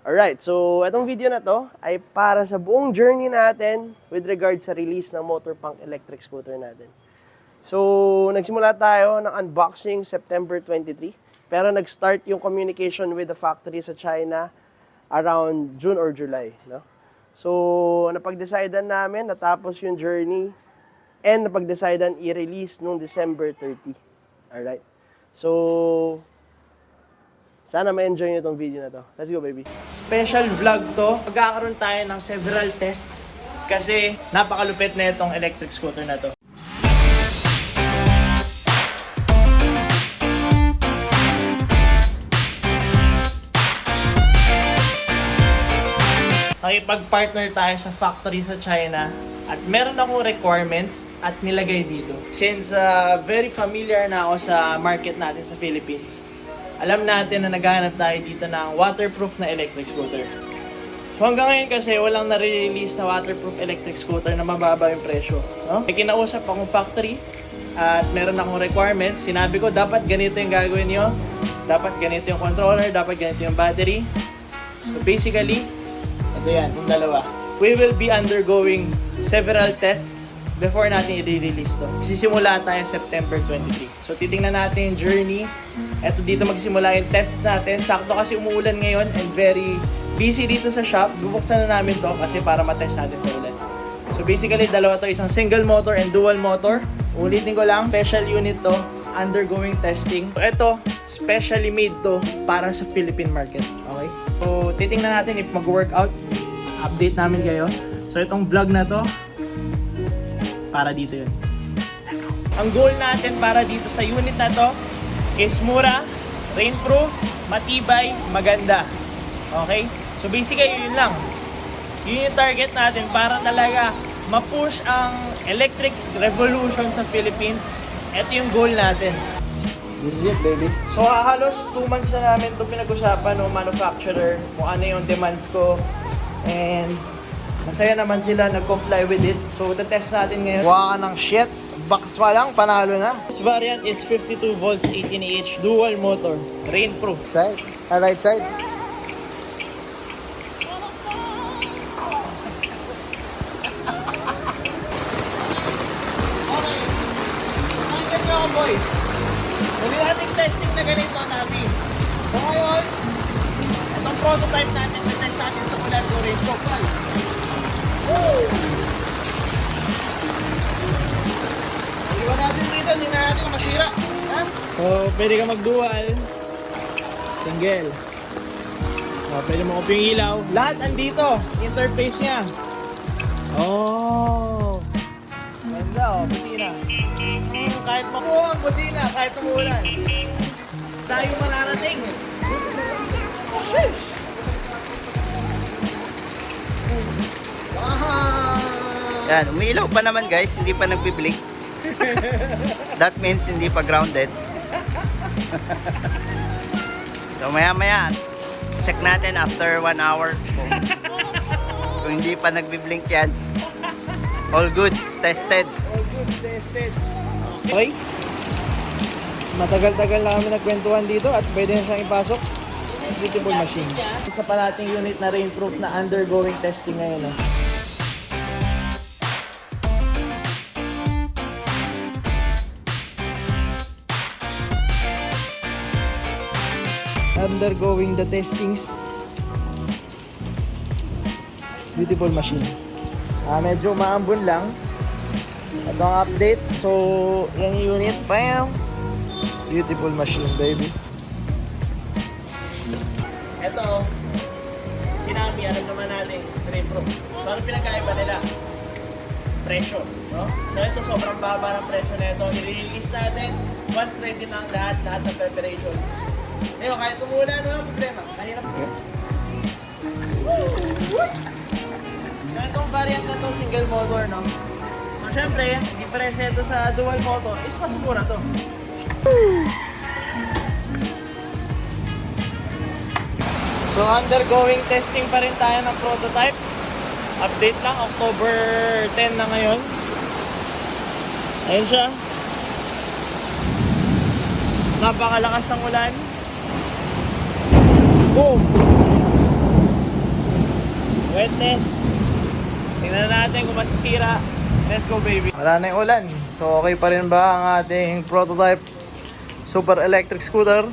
Alright, so itong video na to ay para sa buong journey natin with regard sa release ng Motorpunk electric scooter natin. So, nagsimula tayo ng unboxing September 23, pero nag-start yung communication with the factory sa China around June or July, no? So, napag-decidean namin, natapos yung journey, and napag-decidean i-release nung December 30. Alright? So, sana ma-enjoy nyo itong video na to. Let's go, baby. Special vlog to. Magkakaroon tayo ng several tests kasi napakalupit na itong electric scooter na to. Nakipag-partner tayo sa factory sa China at meron akong requirements at nilagay dito. Since very familiar na ako sa market natin sa Philippines, alam natin na naghahanap tayo dito ng waterproof na electric scooter. So hanggang ngayon kasi walang nare-release na waterproof electric scooter na mababa yung presyo. No? May kinausap akong factory at meron akong requirements. Sinabi ko dapat ganito yung gagawin nyo. Dapat ganito yung controller, dapat ganito yung battery. So basically, ito yan, yung dalawa. We will be undergoing several tests before natin i-release to. Sisimula tayo September 23. So titingnan natin yung journey. Eto dito magsimula yung test natin. Sakto kasi umuulan ngayon and very busy dito sa shop. Bubuksan na namin to kasi para matest natin sa ulan. So basically dalawa to, isang single motor and dual motor. Ulitin ko lang, special unit to, undergoing testing. So ito, specially made to para sa Philippine market. Okay? So titingnan natin if mag-workout. Update namin kayo. So itong vlog na to, para dito yun. Let's go! Ang goal natin para dito sa unit na to is mura, rainproof, matibay, maganda. Okay? So basically yun lang. Yun yung target natin para talaga ma-push ang electric revolution sa Philippines. Ito yung goal natin. This is it, baby. So halos 2 months na namin ito pinag-usapan ng manufacturer kung ano yung demands ko. And masaya naman sila nag-comply with it. So, test natin ngayon. Kuha ka ng shit. Box pa lang, panalo na. This variant is 52 volts, 18Ah, dual motor, rainproof. Side? Right side? Okay. Pakinggan nyo ako, boys. Muli nating testing na ganito, Nabi. So, ngayon, itong prototype natin, na-test natin sa ulan ko rainproof. Iwan natin dito, hindi na natin masira. Ha? So, pwede ka mag-dual. Single. So, pwede mo kopya yung ilaw. Lahat andito. Interface niya. Oh. Ganda oh, busina. Kahit makuha ang busina, kahit umuulan. Tayo mararating. Yan, umiilaw pa naman guys, hindi pa nagbi-blink. That means hindi pa grounded. So maya maya, check natin after 1 hour. Kung hindi pa nagbi-blink yan, all goods, tested. All goods, tested. Okay. Matagal-tagal na kami nagkwentuhan dito at pwede na siyang ipasok. Beautiful machine. Isa pa nating unit na rainproof na undergoing testing ngayon. Undergoing the testings. Beautiful machine. Medyo maambon lang. Ito ang update. So, yan yung unit. Bam! Beautiful machine, baby. Ito, sinabi, alam naman natin, rainproof. So, ano pinagkaiba nila? Presyo, no? So, ito, sobrang baba ng presyo na ito. I-release natin once ready na ang lahat ng preparations. Ngayon, kahit umulan, walang problema. Mahirap po. So, itong variant na to, single motor, no? So, syempre, diferensya ito sa dual motor is mas mura to. So, undergoing testing pa rin tayo ng prototype. Update lang, October 10 na ngayon. Ayun siya. Napakalakas ng ulan. Boom! Wet test. Tingnan natin kung masisira. Let's go, baby. Wala na yung ulan. So, okay pa rin ba ang ating prototype super electric scooter?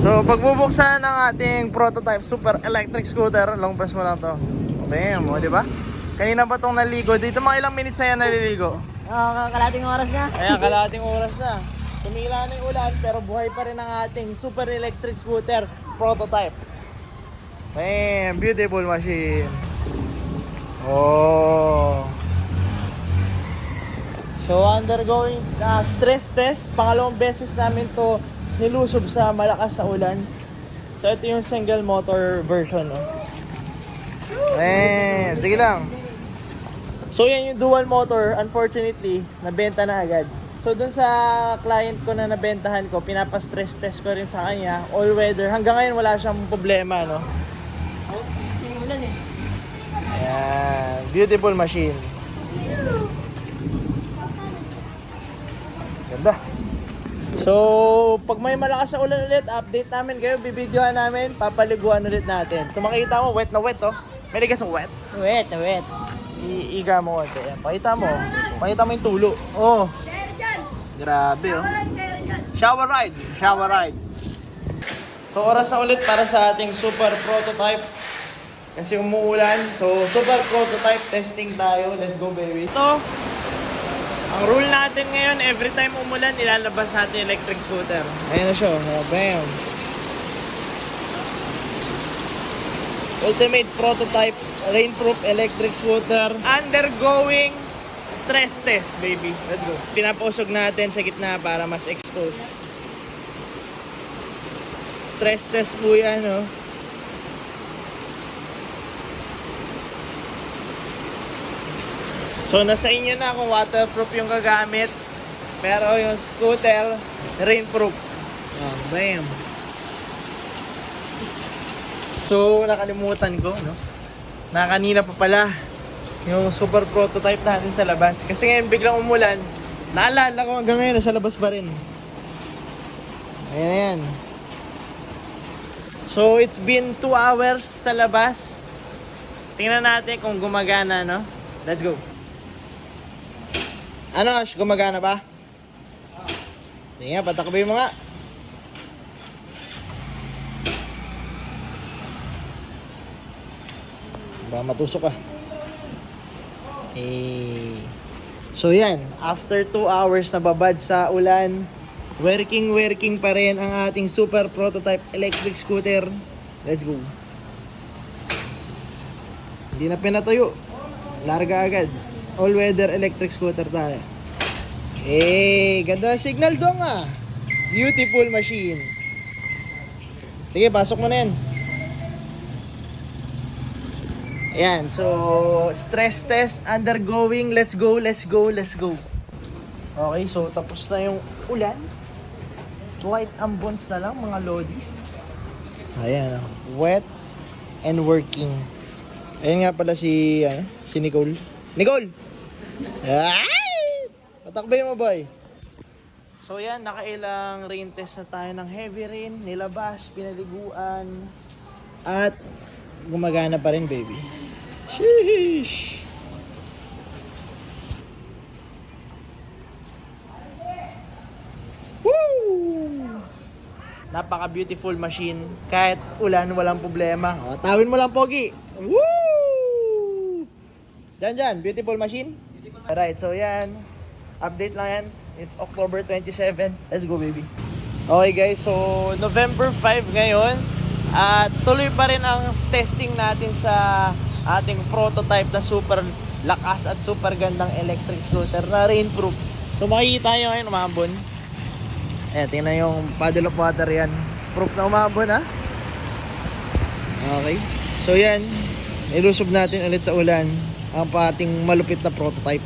So, pagbubuksan ng ating prototype super electric scooter, long press mo lang to. Bam, o, di ba? Kanina pa itong naligo. Dito mga ilang minutes na yan naliligo. Kalating oras na. Ayan, kalahating oras na. Tumila na yung ulan pero buhay pa rin ang ating super electric scooter prototype. Bam, beautiful machine. Oh. So undergoing stress test. Pangalawang beses namin to nilusob sa malakas na ulan. So ito yung single motor version. No? Bam, sige lang. So yan yung dual motor, unfortunately, nabenta na agad. So dun sa client ko na nabentahan ko, pinapa-stress test ko rin sa kanya, all weather. Hanggang ngayon wala siyang problema, no? Simulan eh. Ayan, beautiful machine. Ganda. So, pag may malakas na ulan ulit, update namin kayo, bibidyohan namin, papaliguan ulit natin. So makita mo, wet na wet, oh. May ligas ng wet. Wet. Iiga mo konti. Ayan, pakita mo. Pakita mo yung tulo. Oh. Grabe, oh. Shower ride. So, oras na ulit para sa ating super prototype. Kasi umuulan. So, super prototype testing tayo. Let's go, baby. Ito, ang rule natin ngayon, every time umulan, ilalabas natin electric scooter. Ayan na siya. Bam. Ultimate prototype rainproof electric scooter undergoing stress test, baby. Let's go. Pinapausog natin sa gitna para mas expose. Stress test po yan, no? So, nasa inyo na kung waterproof yung gagamit. Pero yung scooter, rainproof. Oh, bam. So, nakalimutan ko, no? Na kanina pa pala yung super prototype natin sa labas. Kasi ngayon biglang umulan, naalala ko hanggang ngayon nasa labas pa rin. Ayan. So, it's been 2 hours sa labas. Tingnan natin kung gumagana, no? Let's go. Ano, Ash? Gumagana ba? Tingnan, patakbay mo nga. Baka matusok ka. So yan, after 2 hours na babad sa ulan, working pa rin ang ating super prototype electric scooter. Let's go. Hindi na pinatuyo. Larga agad. All weather electric scooter tayo. Ganda ng signal dong ah. Beautiful machine. Sige, pasok mo na yan. Ayan, so stress test undergoing. Let's go. Okay, so tapos na yung ulan. Slight ambons na lang mga lodis. Ayan, wet and working. Ayan nga pala si Nicole. Nicole! Ay! Patakbay mo, boy. So yan, nakailang rain test na tayo ng heavy rain, nilabas, pinaliguan, at gumagana pa rin, baby. Sheesh! Woo! Napaka-beautiful machine. Kahit ulan, walang problema. O, tawin mo lang, Pogi. Woo! Diyan, beautiful machine. Alright, so yan. Update lang yan. It's October 27. Let's go, baby. Okay, guys. So, November 5 ngayon. At tuloy pa rin ang testing natin sa ating prototype na super lakas at super gandang electric scooter na rainproof. So, makikita nyo ngayon, umambon. Ayan, tingnan yung paddle of water yan. Proof na umambon, ha? Okay. So, yan. Ilusob natin ulit sa ulan ang ating malupit na prototype.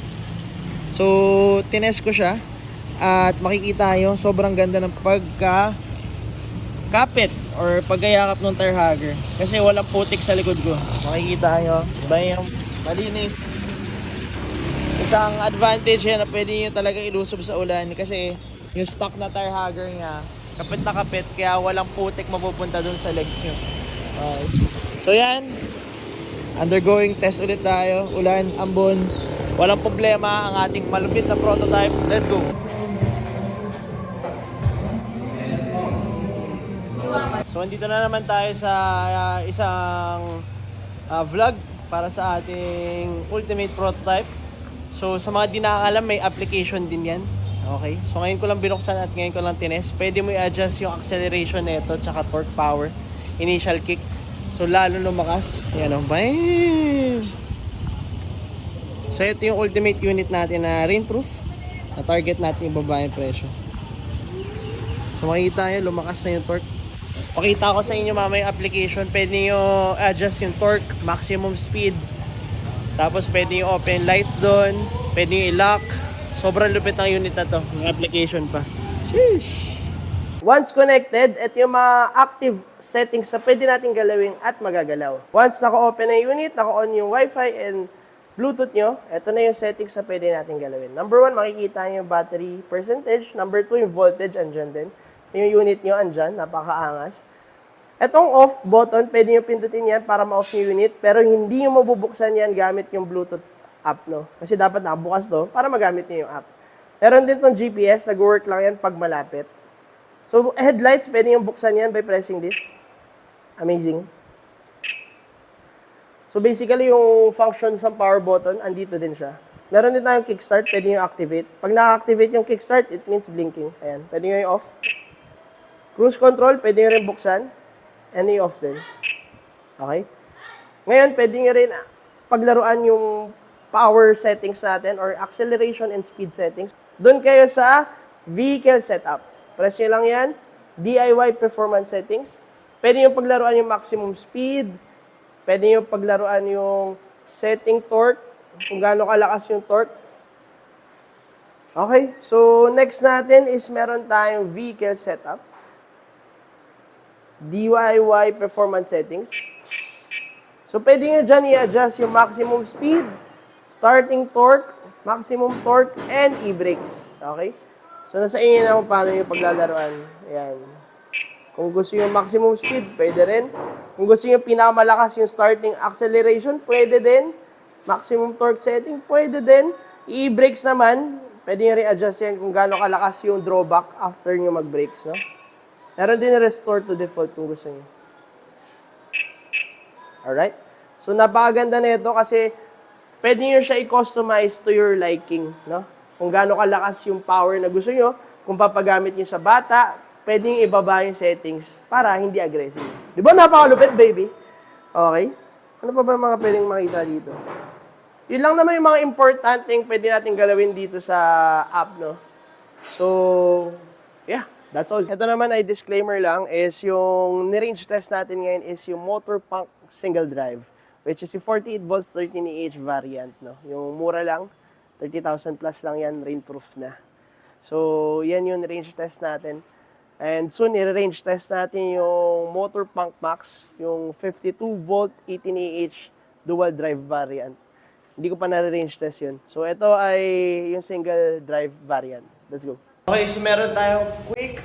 So, tinest ko siya at makikita nyo, sobrang ganda ng pagka-kapit or pagkayakap ng tire hugger kasi walang putik sa likod ko. Makikita nyo, diba yung malinis. Isang advantage yan na pwede nyo talaga ilusob sa ulan kasi yung stock na tire hugger niya, kapit na kapit, kaya walang putik mapupunta dun sa legs nyo. Okay. So yan, undergoing test ulit tayo. Ulan, ambon. Walang problema ang ating malupit na prototype. Let's go! So andito na naman tayo sa isang vlog para sa ating ultimate prototype. So sa mga di nakakalam, may application din yan. Okay, so ngayon ko lang binuksan at ngayon ko lang tinest. Pwede mo i-adjust yung acceleration nito tsaka torque power, initial kick. So lalo lumakas. Ayan o, bam! So ito yung ultimate unit natin na rainproof. Na target natin ibaba yung presyo. So makikita nyo, lumakas na yung torque. Pakita ko sa inyo mamaya yung application. Pwede nyo adjust yung torque, maximum speed. Tapos pwede nyo open lights doon. Pwede nyo i-lock. Sobrang lupit ng unit na to. Yung application pa. Sheesh! Once connected, ito yung mga active settings na pwede natin galawin at magagalaw. Once naka-open na yung unit, naka-on yung Wi-Fi and Bluetooth nyo, ito na yung settings na pwede natin galawin. Number 1, makikita nyo yung battery percentage. Number 2, yung voltage, andyan din. Yung unit nyo, andyan, napakaangas. Etong off button, pwede nyo pindutin yan para ma-off yung unit, pero hindi nyo mabubuksan yan gamit yung Bluetooth app, no? Kasi dapat nakabukas to para magamit nyo yung app. Meron din tong GPS, nag-work lang yan pag malapit. So, headlights, pwede nyo buksan yan by pressing this. Amazing. So, basically, yung function sa power button, andito din siya. Meron din tayong kickstart, pwede nyo activate. Pag naka-activate yung kickstart, it means blinking. Ayan, pwede nyo yung off. Cruise control, pwede nyo rin buksan. And i-off din. Okay? Ngayon, pwede nyo rin paglaruan yung power settings natin or acceleration and speed settings. Doon kayo sa vehicle setup. Press nyo lang yan. DIY performance settings. Pwede nyo paglaruan yung maximum speed. Pwede nyo paglaruan yung setting torque. Kung gaano kalakas yung torque. Okay. So, next natin is meron tayong vehicle setup. DIY performance settings. So, pwede nyo dyan i-adjust yung maximum speed, starting torque, maximum torque, and e-brakes. Okay? So, nasa inyo na kung paano yung paglalaruan. Ayan. Kung gusto yung maximum speed, pwede rin. Kung gusto yung pinakamalakas yung starting acceleration, pwede din. Maximum torque setting, pwede din. E-brakes naman, pwede nyo rin adjust yan kung gaano kalakas yung drawback after nyo mag-brakes, no? Meron din restore to default kung gusto nyo. Alright? So, napakaganda na ito kasi pwede nyo siya i-customize to your liking, no? Kung gaano kalakas yung power na gusto nyo, kung papagamit nyo sa bata, pwede nyo ibaba yung settings para hindi aggressive. Di ba napakalupit, baby? Okay? Ano pa ba mga pwedeng makita dito? Yun lang naman yung mga importanteng pwede natin galawin dito sa app, no? So, yeah. That's all. Ito naman ay disclaimer lang is yung ni-range test natin ngayon is yung Motorpunk single drive, which is yung 48 volts 13AH variant, no? Yung mura lang, 30,000 plus lang yan, rainproof na. So, yan yung range test natin. And soon, i-range test natin yung Motorpunk Max, yung 52 volt 18AH dual drive variant. Hindi ko pa na-range test yun. So, ito ay yung single drive variant. Let's go. Okay, so meron tayong quick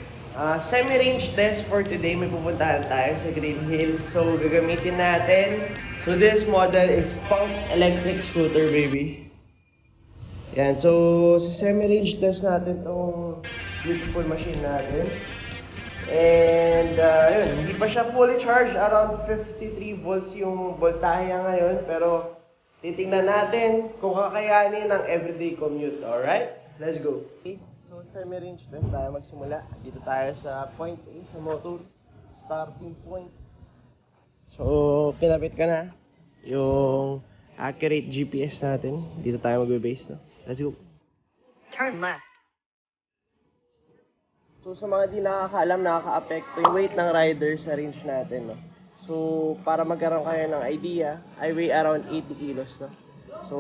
semi-range test for today. May pupuntahan tayo sa Green Hills. So, gagamitin natin. So, this model is Punk Electric Scooter, baby. Yan. So, sa semi-range test natin itong beautiful machine natin. And, yun. Hindi pa siya fully charged. Around 53 volts yung voltahe ngayon. Pero, titingnan natin kung kakayanin ng everyday commute. Alright? Let's go. Okay. So, semi-range test tayo magsimula. Dito tayo sa point A, sa motor starting point. So, kinapit ka na yung accurate GPS natin. Dito tayo magbe-base, no? Let's go. Turn left. So, sa mga di nakakaalam, nakaka-apekto yung weight ng rider sa range natin, no? So, para magkaroon kayo ng idea, I weigh around 80 kilos, no? So,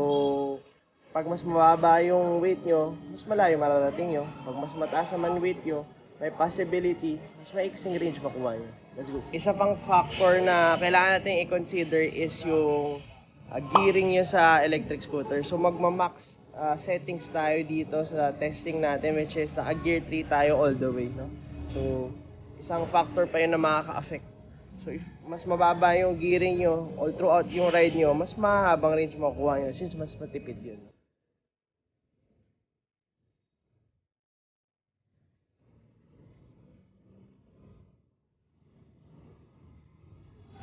pag mas mababa yung weight nyo, mas malayo mararating nyo. Pag mas mataas naman weight nyo, may possibility, mas maiksing range makuha nyo. Let's go. Isa pang factor na kailangan natin i-consider is yung gearing nyo sa electric scooter. So magma-max settings tayo dito sa testing natin, which is naka-gear 3 tayo all the way. No? So isang factor pa yun na makaka-affect. So So if mas mababa yung gearing nyo all throughout yung ride nyo, mas mahabang range makukuha nyo since mas matipid yun.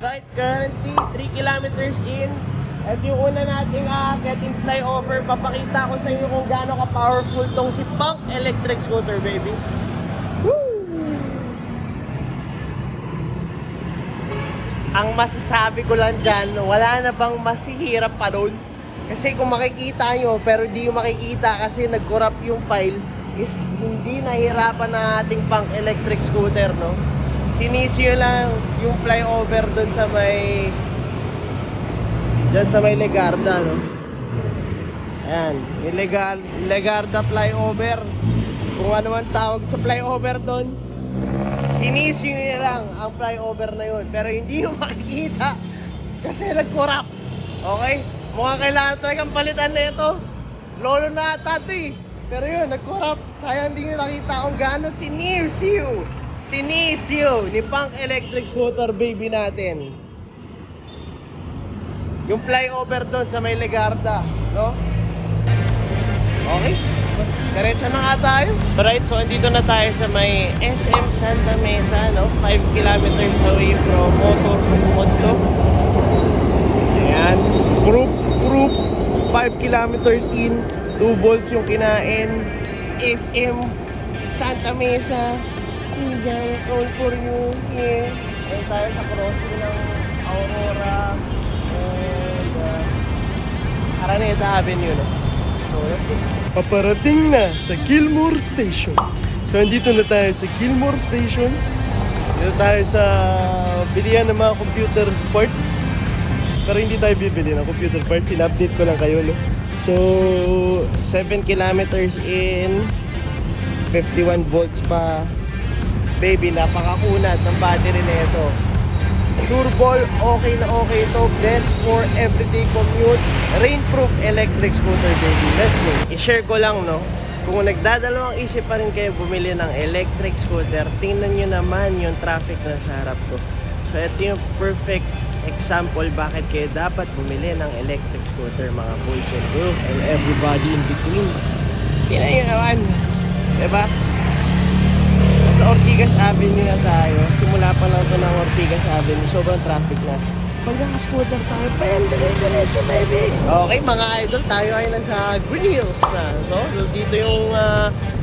Right, currently 3 kilometers in. At yung una nating getting flyover, papakita ko sa inyo kung gaano ka-powerful tong si Punk Electric Scooter, baby. Woo! Ang masasabi ko lang dyan, wala na bang masihirap pa doon? Kasi kung makikita nyo, pero di yung makikita kasi nag-corrupt yung file, is hindi nahirapan na ating Punk Electric Scooter, no? Sinisyo lang yung flyover doon sa may Legarda, no? Ayan, yung Legarda flyover. Kung ano man tawag sa flyover doon, sinisyo nyo lang ang flyover na yun. Pero hindi nyo makikita kasi nag-corrupt. Okay? Mukhang kailangan talagang palitan na ito. Lolo na ata ito eh. Pero yun, nag-corrupt. Sayang hindi nyo nakita kung gaano sinisyo ni Punk Electric Scooter baby natin yung flyover doon sa may Legarda, no? Okay, diretso na nga tayo. Alright, so andito na tayo sa may SM Santa Mesa, no? 5 kilometers away from Moto. Ayan, group 5 kilometers in, 2 volts yung kinain. SM Santa Mesa, Indiana, all for you. Yeah. Ayan tayo sa crossing ng Aurora and Araneta Avenue, no? So, let's go. Paparating na sa Gilmore Station. So, andito na tayo sa Gilmore Station. Dito tayo sa bilihan ng mga computer parts. Pero hindi tayo bibili ng computer parts. In-update ko lang kayo, no? So, 7 kilometers in, 51 volts pa. Baby, napakakunat ng battery na ito. Turbo, okay na okay ito. Best for everyday commute. Rainproof electric scooter, baby. Let's go. I-share ko lang, no? Kung nagdadalawang isip pa rin kayo bumili ng electric scooter, tingnan nyo naman yung traffic na sa harap ko. So, ito yung perfect example bakit kayo dapat bumili ng electric scooter, mga boys and girls and everybody in between. Tingnan nyo naman. Diba? Sa Ortigas Avenue na tayo. Simula pa lang ito ng Ortigas Avenue. Sobrang traffic na. Pag naka-scooter tayo, diretso, baby. Okay, mga idol, tayo ay nasa Green Hills na. So, dito yung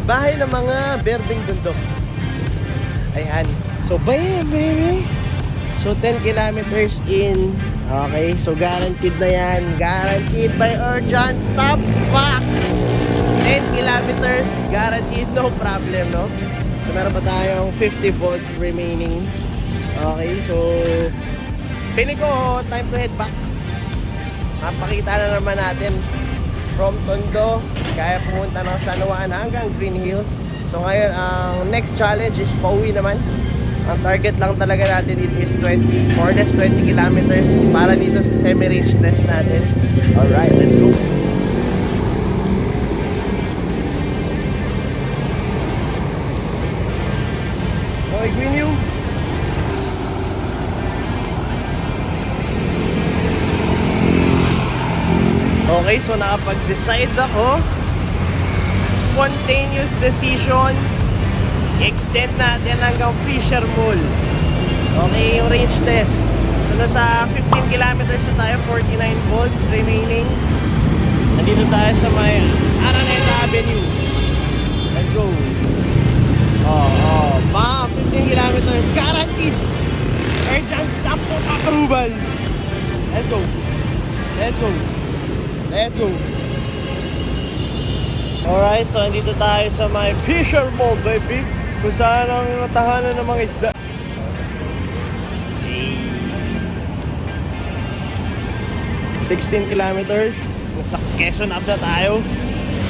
bahay ng mga berdeng bundok. Ayan. So, baby. So, 10 kilometers in. Okay, so guaranteed na yan. Guaranteed by urgent stop back. 10 kilometers, guaranteed, no problem, no? So, meron pa tayong 50 volts remaining. Okay, so pinig ko, time to head back. Mapakita na naman natin from Tondo, kaya pumunta ng San Juan hanggang Green Hills. So ngayon, ang next challenge is pauwi naman. Ang target lang talaga natin dito is 20, more or less 20 kilometers para dito sa semi-range test natin. Alright, let's go. Green Hills. Okay, so nakapag-decide ako. Spontaneous decision. Extend natin hanggang Fisher Mall. Okay, yung range test. So nasa 15 kilometers na tayo, 49 volts remaining. Nandito tayo sa may Araneta Avenue. Let's go. Bam! 15 kilometers, guaranteed! Urgent stop for approval! Let's go! Let's go! Let's go! Alright, so andito tayo sa may Fisher Mall, baby! Kung saan ang tahanan ng mga isda. 16 kilometers, nasa Quezon Up na tayo.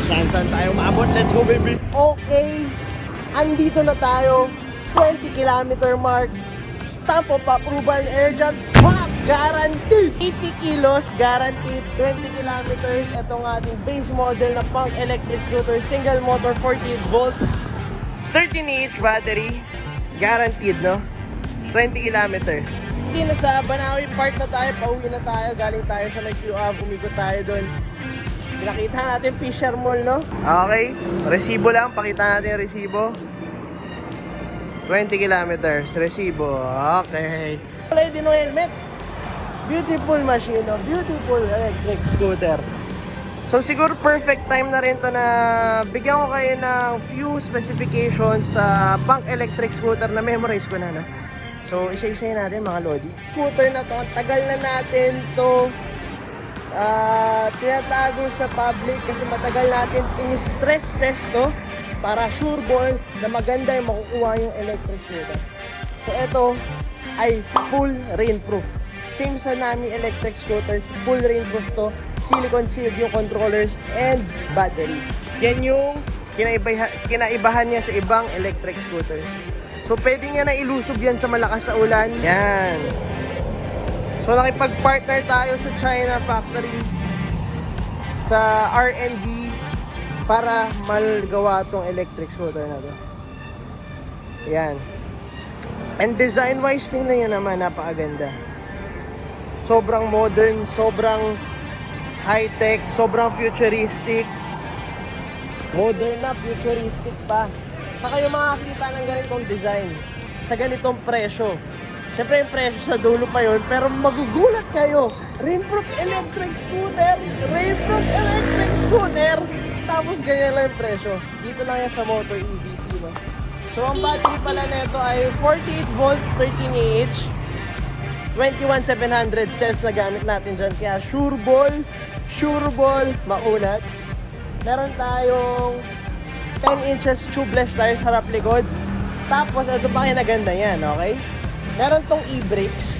Saan tayo maabot? Let's go, baby! Okay! Andito na tayo, 20 kilometer mark, stamp of approval, urgent, pop, guaranteed, 80 kilos, guaranteed, 20 kilometers, itong ating base model na Punk Electric Scooter, single motor, 48 volt, 13 AH battery, guaranteed, no? 20 kilometers. currently, nasa Banawi Park na tayo. Pauwi na tayo. Galing tayo sa may QA. Umikot tayo doon. Pinakita natin Fisher Mall, no? Okay. Resibo lang. Pakita natin yung resibo. 20 kilometers. Resibo. Okay. Wala din ng helmet. Beautiful machine. Oh. Beautiful electric scooter. So siguro perfect time na rin to na bigyan ko kayo ng few specifications sa pang electric scooter na memorize ko na. No? So isa-isa natin mga lodi. Scooter na to, ang tagal na natin to tinatago sa public kasi matagal natin in-stress test to para sure ball na maganda yung makukuha yung electric scooter. So ito ay full rainproof. Same sa Nami electric scooters, full rainproof to. Silicone sealed yung controllers and battery. Yan yung kinaibahan niya sa ibang electric scooters. So pwede nga na ilusob yan sa malakas sa ulan. Yan. So nakipag-partner tayo sa China factory sa R&D para malgawa tong electric scooter na to. Yan. And design wise, tingnan nyo naman, napakaganda. Sobrang modern, sobrang high-tech, sobrang futuristic. Modern na, futuristic pa. Saka yung makakita ng ganitong design sa ganitong presyo. Siyempre yung presyo sa dulo pa yun, pero magugulat kayo. Rainproof electric scooter, rainproof electric scooter. Tapos ganyan lang yung presyo. Dito lang yan sa Motor EVP, no? So ang battery pala nito ay 48 volts, 13 AH. 21,700 cells na gamit natin dyan. Kaya sure ball, makunat. Meron tayong 10 inches tubeless tires harap likod. Tapos ito pa kinaganda yan, okay? Meron tong e-brakes.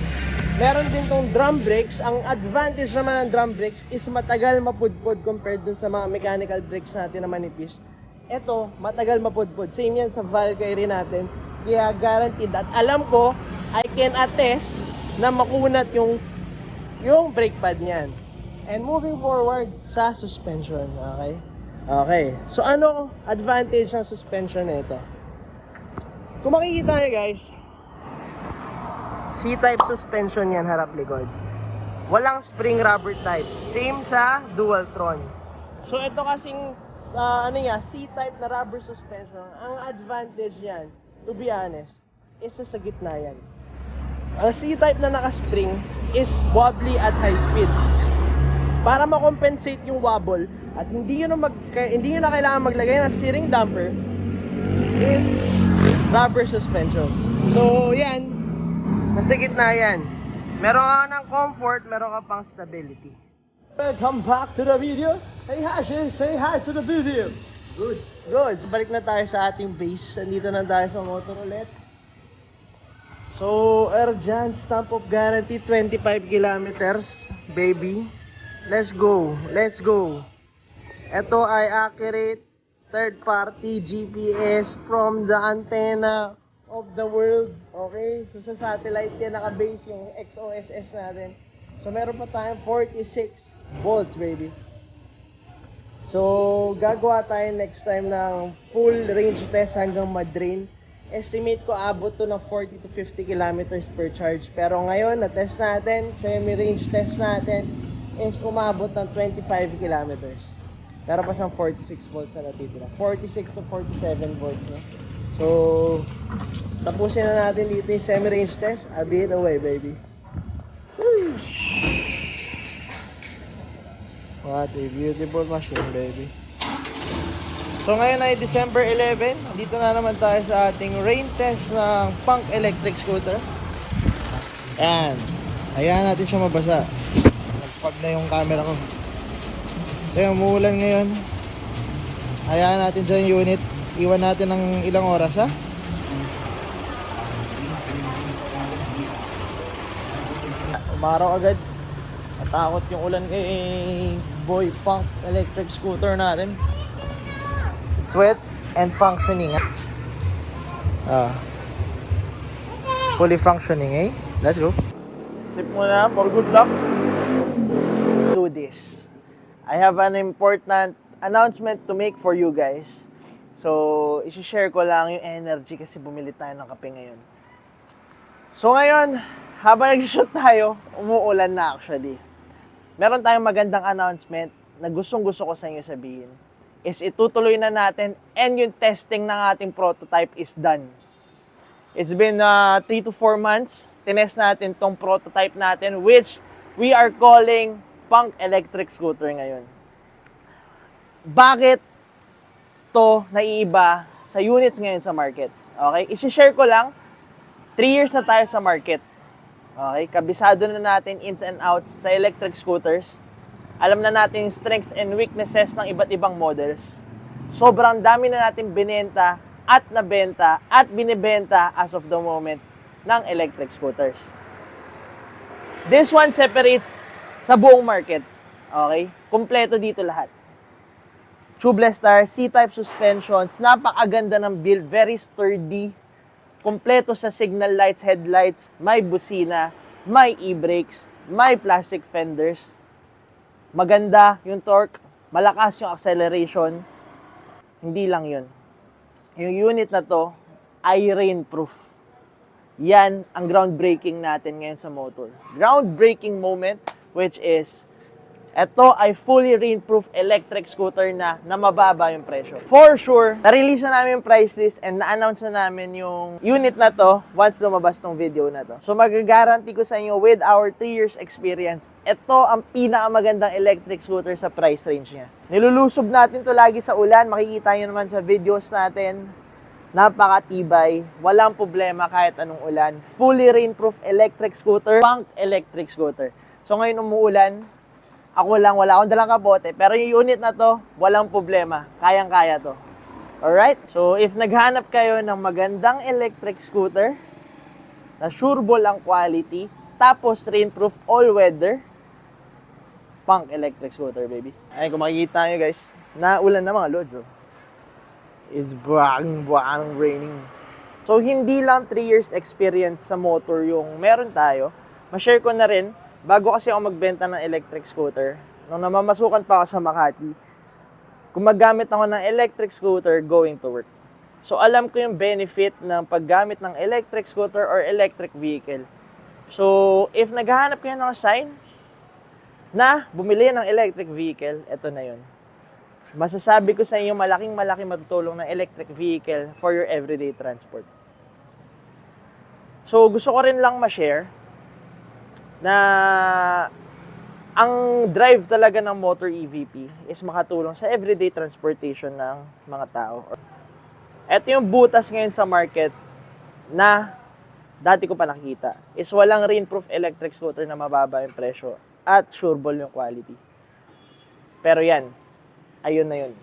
Meron din tong drum brakes. Ang advantage naman ng drum brakes is matagal mapudpod compared dun sa mga mechanical brakes natin na manipis. Ito, matagal mapudpod. Same yan sa Valkyrie natin. Kaya guaranteed. At alam ko, I can attest na makunat yung brake pad niyan. And moving forward sa suspension, okay? Okay. So ano advantage ng suspension nito? Kung makikita nyo guys, C-type suspension yan harap likod. Walang spring rubber type. Same sa Dualtron. So ito kasing C-type na rubber suspension. Ang advantage yan, to be honest, is sa gitna yan. Ang C-type na naka-spring is wobbly at high speed. Para ma-compensate yung wobble at hindi nyo na kailangan maglagay ng steering damper is rubber suspension. So yan, nasa gitna yan. Meron ka ng comfort, meron ka pang stability. Welcome back to the video. Hey Hashes, say hi to the video. Good. Balik na tayo sa ating base. Nandito na tayo sa motor ulit. So, Erjan, stamp of guarantee, 25 kilometers, baby. Let's go. Ito ay accurate third-party GPS from the antenna of the world. Okay? So, sa satellite yan naka-base yung XOSS natin. So, meron pa tayong 46 volts, baby. So, gagawa tayo next time ng full range test hanggang ma-drain. Estimate ko abot to ng 40 to 50 kilometers per charge. Pero ngayon, na-test natin, semi-range test natin, is umabot ng 25 kilometers. Meron pa siyang 46 volts na natitira. 46 to 47 volts, no? So, tapusin na natin dito yung semi-range test. I'll be it away, baby. What a beautiful machine, baby. So ngayon ay December 11, dito na naman tayo sa ating rain test ng Punk electric scooter. Ayan, hayaan natin siya mabasa. Nagpag na yung camera ko. So umuulan ngayon. Hayaan natin dyan yung unit. Iwan natin ng ilang oras, ha? Umaraw agad. Natakot yung ulan kay Boy Punk electric scooter natin. It's wet and functioning. Fully functioning, eh? Let's go. Sip muna for good luck. Do this. I have an important announcement to make for you guys. So, isi-share ko lang yung energy kasi bumili tayo ng kape ngayon. So ngayon, habang nag-shoot tayo, umuulan na actually. Meron tayong magandang announcement na gustong-gusto ko sa inyo sabihin. Is itutuloy na natin and yung testing ng ating prototype is done. It's been 3 to 4 months. Tinest natin tong prototype natin which we are calling Punk Electric Scooter ngayon. Bakit to naiiba sa units ngayon sa market? Okay? I-share ko lang, 3 years na tayo sa market. Okay? Kabisado na natin ins and outs sa electric scooters. Alam na natin yung strengths and weaknesses ng iba't ibang models. Sobrang dami na natin binenta at nabenta at binibenta as of the moment ng electric scooters. This one separates sa buong market. Okay? Kompleto dito lahat. Tubeless tires, C-type suspensions, napakaganda ng build, very sturdy. Kompleto sa signal lights, headlights, may busina, may e-brakes, may plastic fenders. Maganda yung torque, malakas yung acceleration. Hindi lang yun. Yung unit na to ay rainproof. Yan ang groundbreaking natin ngayon sa motor. Groundbreaking moment, which is ito ay fully rainproof electric scooter na mababa yung presyo. For sure, na-release na namin yung price list and na-announce na namin yung unit na to once lumabas tong video na to. So mag-guarantee ko sa inyo with our 3 years experience, ito ang pinakamagandang electric scooter sa price range niya. Nilulusob natin to lagi sa ulan, makikita nyo naman sa videos natin. Napakatibay, walang problema kahit anong ulan. Fully rainproof electric scooter, Punk electric scooter. So ngayon umuulan, ako lang, wala akong dalang kapote. Pero yung unit na to, walang problema. Kayang-kaya to. Alright? So, if naghanap kayo ng magandang electric scooter, na sureball ang quality, tapos rainproof all-weather, Punk electric scooter, baby. Ay, kung makikita nyo guys, naulan na mga loads, oh. It's buwang raining. So, hindi lang 3 years experience sa motor yung meron tayo. Ma-share ko na rin, bago kasi ako magbenta ng electric scooter, nung namamasukan pa ako sa Makati, gumagamit ako ng electric scooter going to work. So alam ko yung benefit ng paggamit ng electric scooter or electric vehicle. So if naghahanap kayo ng sign na bumili ng electric vehicle, eto na yun. Masasabi ko sa inyo malaking matutulong ng electric vehicle for your everyday transport. So gusto ko rin lang ma-share na ang drive talaga ng motor EVP is makatulong sa everyday transportation ng mga tao. Ito yung butas ngayon sa market na dati ko pa nakita is walang rainproof electric scooter na mababa yung presyo at sureball yung quality. Pero yan, ayun na yun.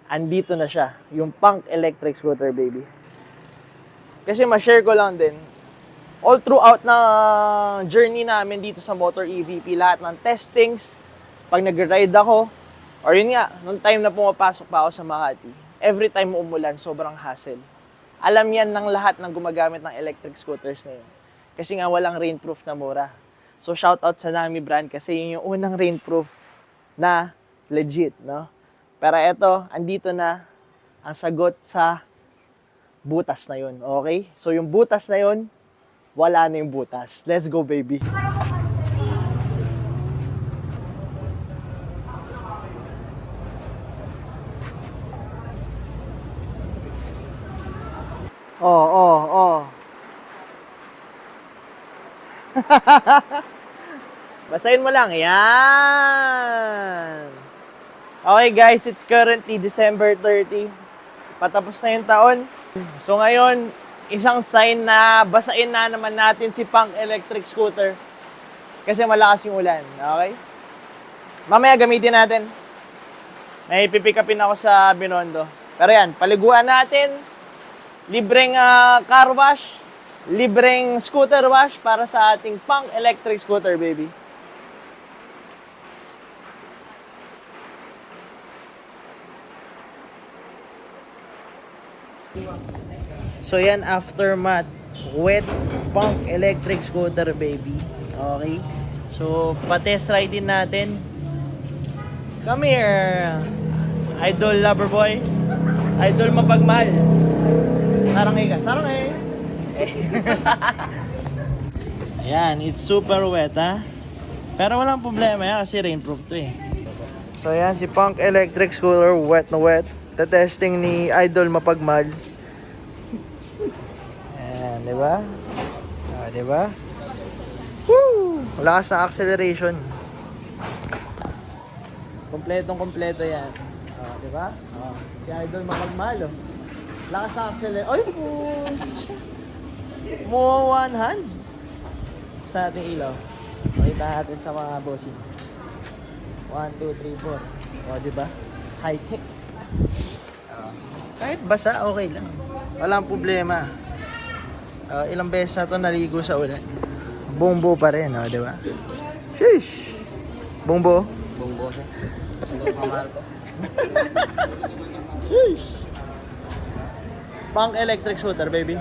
Andito na siya, yung Punk electric scooter, baby. Kasi ma-share ko lang din, all throughout na journey namin dito sa motor EVP, lahat ng testings, pag nag-ride ako, or yun nga, nung time na pumapasok pa ako sa Makati, every time umulan, sobrang hassle. Alam yan ng lahat ng gumagamit ng electric scooters na yun. Kasi nga walang rainproof na mura. So shoutout sa Nami brand kasi yun yung unang rainproof na legit, no? Pero eto, andito na ang sagot sa butas na yun, okay? So yung butas na yun, wala na yung butas. Let's go, baby. Oh. Basahin mo lang. Yan. Okay, guys. It's currently December 30. Patapos na yung taon. So, ngayon, isang sign na basain na naman natin si Punk electric scooter kasi malakas yung ulan, okay? Mamaya gamitin natin. May pipick upin ako sa Binondo. Pero yan, paliguan natin. Libreng car wash, libreng scooter wash para sa ating Punk electric scooter, baby. So yan, aftermath, wet Punk electric scooter, baby. Okay? So, pa-test ride din natin. Come here, idol lover boy. Idol mapagmahal. Sarangay ka, sarangay. Yan, it's super wet ha. Pero walang problema yan kasi rainproof to eh. So yan, si Punk Electric Scooter, wet na wet. Testing ni Idol Mapagmal. Ayan, di ba? Ah, di ba? Woo! Lakas ng acceleration. Kompletong-kompleto yan. Ah, di ba? Ah, si Idol Mapagmal, oh. Lakas ng acceleration. Oy, push! Mo one hand. Sa ating ilaw. Makita natin sa mga bossing. 1, 2, 3, 4. O, di ba? High-tech. Kahit basa, okay lang. Walang problema. Ilang beses na to naligo sa ulan. Bongbo pa rin, di ba? Sheesh! Bongbo? Bongbo siya. Sheesh! Punk electric scooter, baby.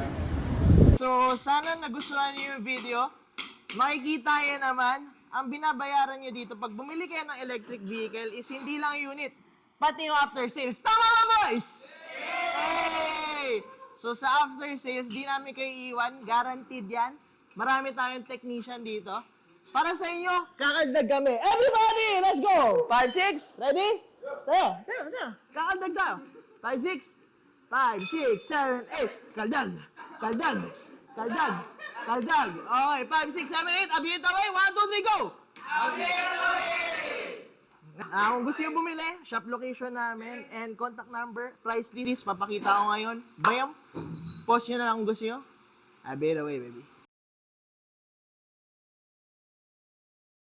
So, sana nagustuhan niyo yung video. Makikita niyo naman, ang binabayaran niyo dito pag bumili kayo ng electric vehicle is hindi lang unit, pati yung after sales. Tama ba, boys? Hey! So, sa after sales, di namin kayo iiwan. Guaranteed yan. Marami tayong technician dito. Para sa inyo, kakagdag kami. Everybody, let's go! 5, 6, ready? Tayo. Kakagdag tayo. 5, 6, 5, 6, 7, 8. Kaldag. Okay, 5, 6, 7, 8. Abiyet away. 1, 2, 3, go! Abiyet away! Kung gusto nyo bumili, shop location namin and contact number, price list, papakita ko ngayon. Bayam, post nyo na lang kung gusto nyo. Abiyet away, baby.